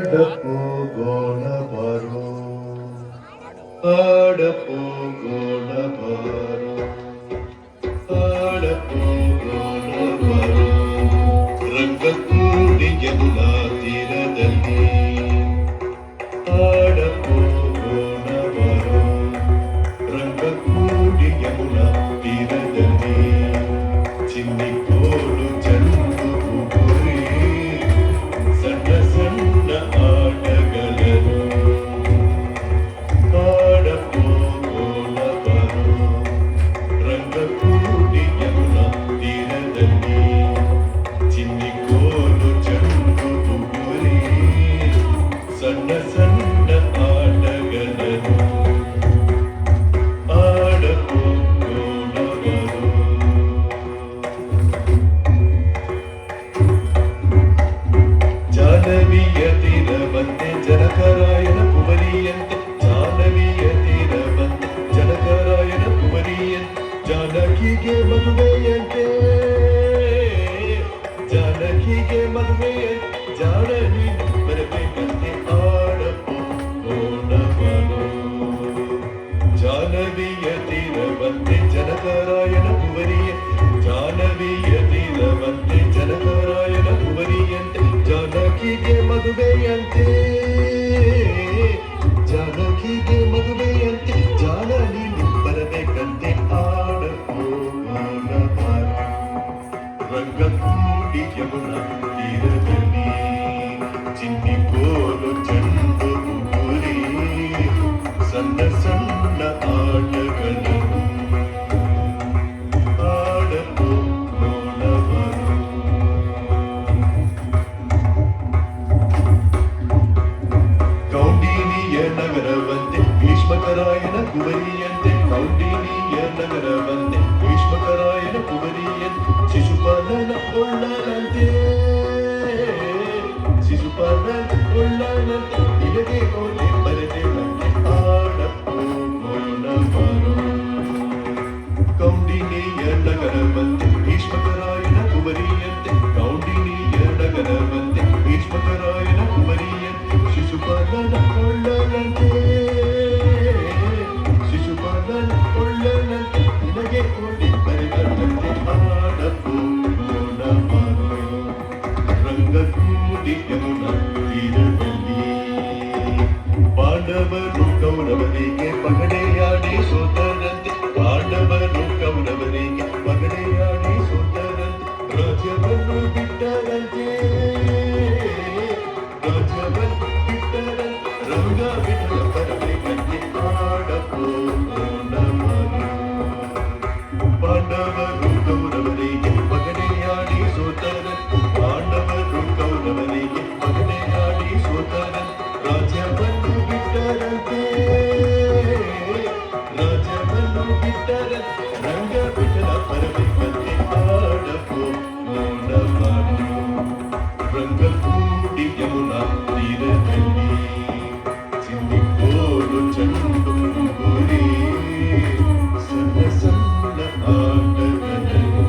ಆಡಪೋಗೋಣ ಬರೋ ಆಡಪೋಗೋಣ ಬರೋ ಆಡಪೋಗೋಣ ಬರೋ ರಂಗಕೂಡಿ ಯಮುನಾ ತೀರದಲ್ಲಿ ಆಡಪೋಗೋಣ ಬರೋ ರಂಗಕೂಡಿ ಯಮುನಾ ತೀರದಲ್ಲಿ ಚಿನ್ನಿಕೋಲು ಚೆಂಡು ಗುರಿ ಸಣ್ಣ ಸಣ್ಣ ಆಟಗಳನ್ನು ಆಡಪೋಗೋಣ ಬರೋ ರಂಗಕೂಡಿ ಯಮುನಾ ತೀರದಲ್ಲಿ ಚಿನ್ನಿಕೋಲು ಚೆಂಡು ಗುರಿ ಸಣ್ಣ ಸಣ್ಣ ಆಟಗಳನ್ನು ಆಡಪೋಗೋಣ ಬರೋ ಜಾಹ್ನವಿಯ ತೀರ ಬಂದೆ ಜನಕರಾಯನ ಕುವರಿಯಂತೆ ಜಾಹ್ನವಿಯ ತೀರ ಬಂದೆ ಜನಕರಾಯನ ಕುವರಿಯಂತೆ ಜಾನಕಿಗೆ ಮದುವೆಯಂತೆ ಜಾನಕಿಗೆ ಮದುವೆಯಂತೆ ಜಾನನಿ ಬರಬೇಕಂತೆ ಆಡಪೋಗೋಣ ಬರೋ ಜಾಹ್ನವಿಯ ತೀರ ಬಂದೆ ಜನಕರಾಯನ ಕುವರಿಯಂತೆ ಜಾಹ್ನವಿಯ ತೀರ ಬಂದೆ ಜನಕರಾಯನ ಕುವರಿಯಂತೆ ಜಾನಕಿಗೆ ಮದುವೆಯಂತೆ ಜಾನಕಿಗೆ ಮದುವೆಯಂತೆ ಜಾನನಿ ಬರಬೇಕಂತೆ ಆಡಪೋಗೋಣ ಬರೋ ರಂಗಕೂಡಿ ಯಮುನಾ ತೀರದಲ್ಲಿ ಚಿನ್ನಿಕೋಲು ಚೆಂಡು ಗುರಿ ಸಣ್ಣ ಸಣ್ಣ ಆಟಗಳನ್ನು ಆಡಪೋಗೋಣ ಬರೋ ಕೌಂಡಿನಿಯ ನಗರವಂತೆ ಭೀಷ್ಮಕರಾಯನ ಕುವರಿಯಂತೆ ಕೌಂಡಿನಿಯ ನಗರವಂತೆ ಭೀಷ್ಮಕರಾಯನ ಕುವರಿಯಂತೆ ಶಿಶುಪಾಲನ ಒಳ್ಳನಂತೆ ಶಿಶುಪಾಲನ ಒಳ್ಳನಂತೆ ನಿನಗೆ ಓಲೆ ಬರೆದೇವಂತೆ ಆಡಪೋಗೋಣ ಬರೋ ಕೌಂಡಿನಿಯ ನಗರವಂತೆ ಭೀಷ್ಮಕರಾಯನ ಕುವರಿಯಂತೆ ಕೌಂಡಿನಿಯ ನಗರವಂತೆ ಭೀಷ್ಮಕರಾಯನ ಕುವರಿಯಂತೆ ಶಿಶುಪಾಲನ ಒಳ್ಳನಂತೆ ಶಿಶುಪಾಲನ ಒಳ್ಳನಂತೆ ನಿನಗೆ ಓಡಿ ಬರೆದಂತೆ ಆಡಪೋಗೋಣ ಬರೋ ರಂಗಕೂಡಿ ಯಮುನಾ ತೀರದಲ್ಲಿ ಪಾಂಡವರು ಕೌರವರಿಗೆ ಪಗಡೆಯಾಡಿ ಸೋತರಂತೆ ಪಾಂಡವರು ಕೌರವರಿಗೆ ಪಗಡೆಯಾಡಿ ಸೋತರಂತೆ ರಾಜ್ಯವನ್ನು ಬಿಟ್ಟರಂತೆ ರಾಜ್ಯವನ್ನು ಬಿಟ್ಟರಂತೆ ರಂಗ ಬಿಟ್ಟರ ಬರಬೇಕಂತೆ ಆಡಪೋಗೋಣ ಬರೋ ಪಾಂಡವರು ಕೌರವರಿಗೆ ಪಗಡೆಯಾಡಿ ಸೋತರಂತೆ ಪಾಂಡವರು ಕೌರವರಿಗೆ ಪಗಡೆಯಾಡಿ ಸೋತರಂತೆ ರಾಜ್ಯವನ್ನು ಬಿಟ್ಟರಂತೆ ರಾಜ್ಯವನ್ನು ಬಿಟ್ಟರಂತೆ ರಂಗ ಬಿಟ್ಟರ ಬರಬೇಕಂತೆ ಆಡಪೋಗೋಣ ಬರೋ ರಂಗಕೂಡಿ ಯಮುನಾ ತೀರದಲ್ಲಿ ಚಿನ್ನಿಕೋಲು ಚೆಂಡು ಗುರಿ ಸಣ್ಣ ಸಣ್ಣ ಆಟಗಳನ್ನು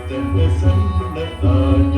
ಸಣ್ಣ ಸಣ್ಣ ಆಟ